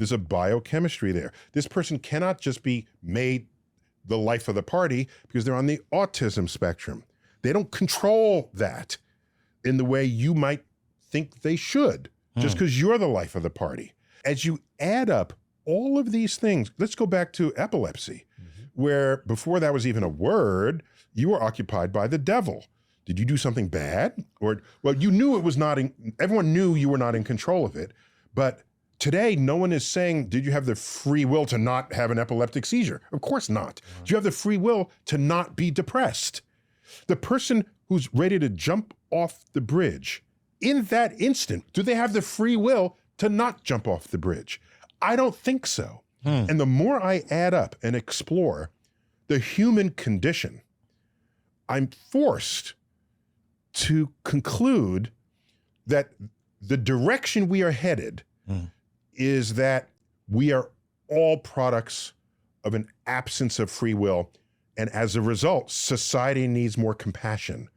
There's a biochemistry there. This person cannot just be made the life of the party because they're on the autism spectrum. They don't control that in the way you might think they should, just because you're the life of the party. As you add up all of these things, let's go back to epilepsy, where before that was even a word, you were occupied by the devil. Did you do something bad? Or, well, you knew it was not, everyone knew you were not in control of it, but today, no one is saying, did you have the free will to not have an epileptic seizure? Of course not. Do you have the free will to not be depressed? The person who's ready to jump off the bridge, in that instant, do they have the free will to not jump off the bridge? I don't think so. And the more I add up and explore the human condition, I'm forced to conclude that the direction we are headed is that we are all products of an absence of free will. And as a result, society needs more compassion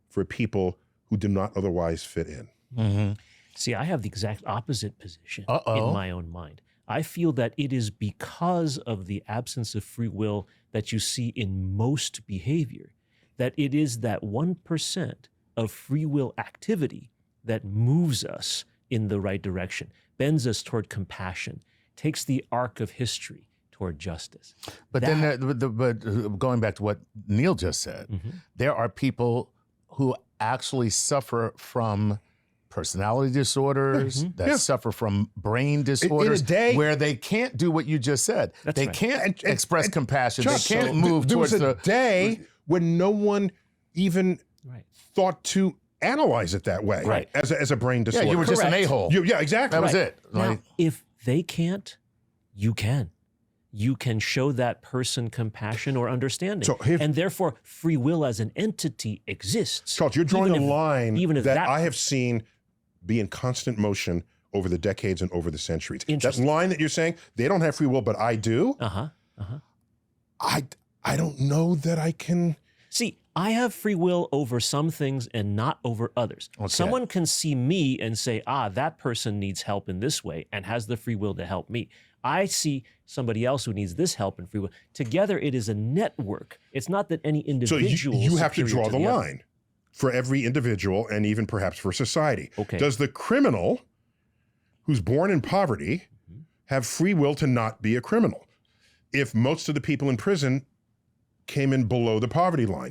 for people who do not otherwise fit in. See, I have the exact opposite position in my own mind. I feel that it is because of the absence of free will that you see in most behavior, that it is that 1% of free will activity that moves us in the right direction, bends us toward compassion, takes the arc of history toward justice. But but going back to what Neil just said, there are people who actually suffer from personality disorders, that suffer from brain disorders, where they can't do what you just said. They can't express compassion. They can't move towards there was a day when no one even thought to analyze it that way, as a brain disorder. Yeah, you were just an a-hole. Yeah, exactly. That was it. Now, if they can't, you can. You can show that person compassion or understanding. And therefore, free will as an entity exists. Charles, you're drawing a line even that I have seen be in constant motion over the decades and over the centuries. That line that you're saying, they don't have free will, but I do. I don't know that I can. See, I have free will over some things and not over others. Someone can see me and say, that person needs help in this way and has the free will to help me. I see somebody else who needs this help and free will. Together, it is a network. It's not that any individual. So you have to draw the line for every individual and even perhaps for society. Does the criminal who's born in poverty have free will to not be a criminal if most of the people in prison came in below the poverty line?